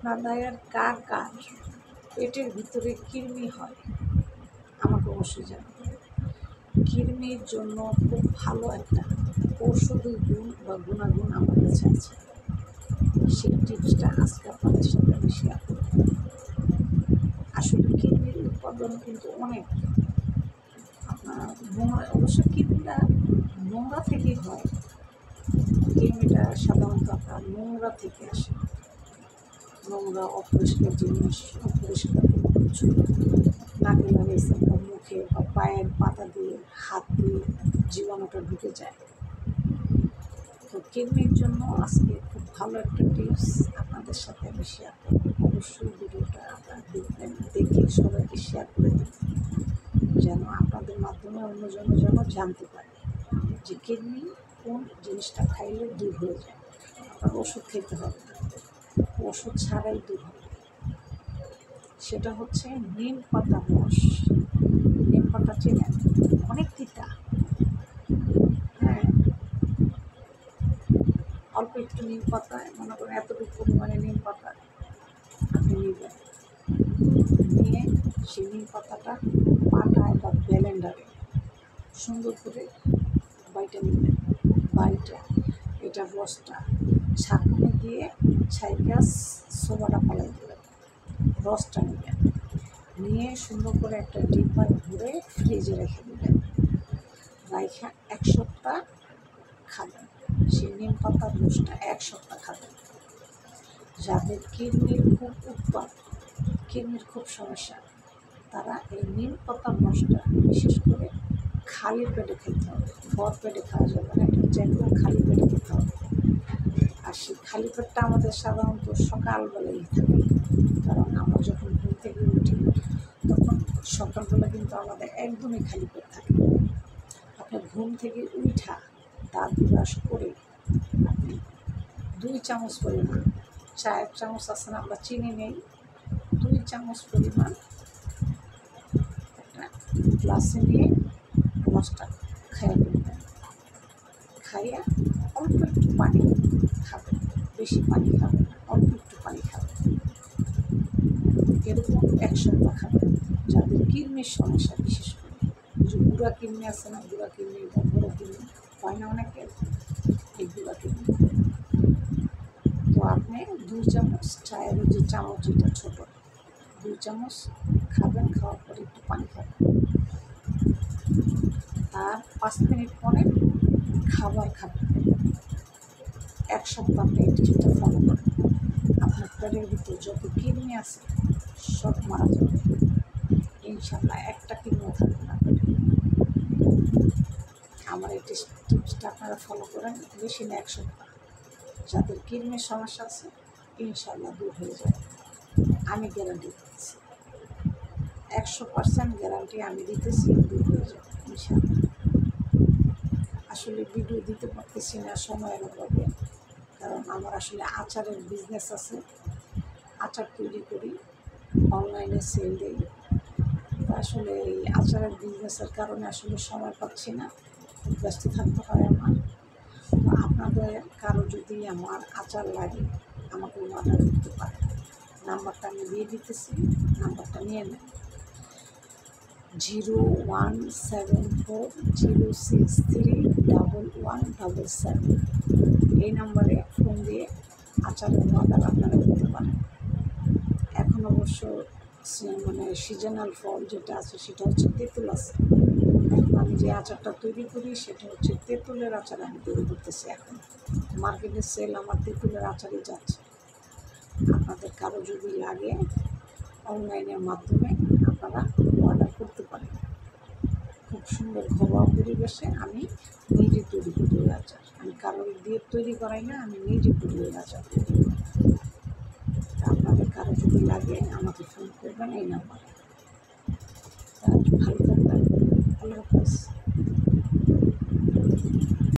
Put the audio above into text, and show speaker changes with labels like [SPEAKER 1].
[SPEAKER 1] আপনাদের কার কার পেটের ভিতরে কৃমি হয় আমাকে অবশ্যই জানাবেন। কৃমির জন্য খুব ভালো একটা ঔষধি গুণ বা গুণাগুণ আমার কাছে আছে। সেই টিপসটা আজকে আপনাদের সাথে আমি শেয়ার করব। আসলে কৃমির উৎপাদন কিন্তু অনেক, আপনার অবশ্য কৃমিটা নোংরা থেকেই হয়। কৃমিটা সাধারণত আপনার নোংরা থেকে আসে, নোংরা অপরিষ্কার জিনিস, অপরিষ্কার কিছু নাকে লাগাইছে বা মুখে বা পায়ের পাতা দিয়ে, হাত দিয়ে জীবাণুটা ঢুকে যায়। তো কৃমির জন্য আজকে খুব ভালো একটা টিপস আপনাদের সাথে আমি শেয়ার করব। অবশ্যই ভিডিওটা আপনারা দেখবেন, দেখে সবাইকে শেয়ার করে দেবেন, যেন আপনাদের মাধ্যমে অন্যজন যেন জানতে পারে যে কৃমি কোন জিনিসটা খাইলে দূর হয়ে যায়। আপনার ওষুধ খেতে হবে না, ওষুধ ছাড়াই দূর হবে। সেটা হচ্ছে নিম পাতা রস। নিম পাতা চেনেন? অনেক তিতা, হ্যাঁ। অল্প একটু নিম পাতায়, মনে করেন এতটুকু পরিমাণে নিম পাতা আপনি নেবেন, নিয়ে সেই নিম পাতাটা পাটায় বা ব্লেন্ডারে সুন্দর করে বাইটা নেবেন। বাইটা এটা রসটা ছাঁকনি দিয়ে ছাইকা সোবাটা পালাই দেবেন, রসটা নেবেন, নিয়ে সুন্দর করে একটা ডিব্বায় ভরে ফ্রিজে রেখে দেবেন। রাইখা 1 সপ্তাহ খাবেন। সেই নিম পাতার রসটা 1 সপ্তাহ খাবেন। যাদের কিডনির খুব উৎপাদ, কিডনির খুব সমস্যা, তারা এই নিম পাতার রসটা বিশেষ করে খালি পেটে খেতে হবে। ভর পেটে খাওয়া যাবে না, এটা হচ্ছে একদম খালি পেটে খেতে হবে। আর সেই খালি পেটটা আমাদের সাধারণত সকালবেলাই থাকে, কারণ আমরা যখন ঘুম থেকে উঠি তখন সকালবেলা কিন্তু আমাদের একদমই খালি পেট থাকে। আপনার ঘুম থেকে উঠা দাঁত ব্রাশ করে আপনি 2 চামচ পরিমাণ, চায়ের চামচ আছে না, আমরা চিনি নেই, 2 চামচ পরিমাণ একটা গ্লাসে নিয়ে রসটা খাইয়া ফেলবেন। খাইয়া অল্প একটু পানি খাবেন, বেশি পানি খাবেন না, অল্প একটু পানি খাবেন। এরকম 1 সপ্তাহ খাবেন। যাদের কিডনির সমস্যা, বিশেষ করে যে বুড়া কিডনি আছে না, বুড়া কিডনি বা বড়ো কিডনি হয় না অনেকের, এই বুড়া কিডনি, তো আপনি 2 চামচ চায়ের যে চামচ, যেটা ছোটো 2 চামচ খাবেন। খাওয়ার পরে একটু পানি খাবেন, আর 5 মিনিট পরে খাবার খাবেন। 1 সপ্তাহ আপনি এই টিপসটা ফলো করেন, আপনার পেটের ভিতরে যত কিডনি আছে সব মারা যাবে ইনশাল্লাহ, একটা কিডনিও থাকবে না পেটে। আমার এই টিপসটা আপনারা ফলো করেন, বেশি না 1 সপ্তাহ। যাদের কিডনির সমস্যা আছে ইনশাল্লাহ দূর হয়ে যাবে, আমি গ্যারান্টি দিচ্ছি, 100% গ্যারান্টি আমি দিতেছি, দূর হয়ে যাবে ইনশাল্লাহ। আসলে ভিডিও দিতে পারতেছি না সময়ের অভাবে, কারণ আমার আসলে আচারের বিজনেস আছে, আচার তৈরি করি, অনলাইনে সেল দিই। আসলে এই আচারের বিজনেসের কারণে আসলে সময় পাচ্ছি না, ব্যস্ত থাকতে হয় আমার। তো আপনাদের কারো যদি আমার আচার লাগে আমাকে অর্ডার করতে পারে, নাম্বারটা আমি দিয়ে দিতেছি, নাম্বারটা নিয়ে নেন। 01740631177, এই নাম্বারে ফোন দিয়ে আচারের অর্ডার আপনারা করতে পারেন। এখন অবশ্য মানে সিজনাল ফল যেটা আছে সেটা হচ্ছে তেঁতুল আছে। এখন আমি যে আচারটা তৈরি করি সেটা হচ্ছে তেঁতুলের আচার আমি তৈরি করতেছি। এখন মার্কেটের সেল আমার তেঁতুলের আচারই যাচ্ছে। আপনাদের কারো যদি লাগে অনলাইনের মাধ্যমে আপনারা অর্ডার করতে পারেন। খুব সুন্দর ঘরোয়া পরিবেশে আমি নিজে তৈরি করি ওই আচার, আমি কারোর দিয়ে তৈরি করাই না, আমি নিজে করি ওই আচার তৈরি করি। আপনাদের কারো যদি লাগে আমাকে ফোন করবেন এই নাম্বারে। ভালো থাকবেন, আল্লাহ হাফেজ।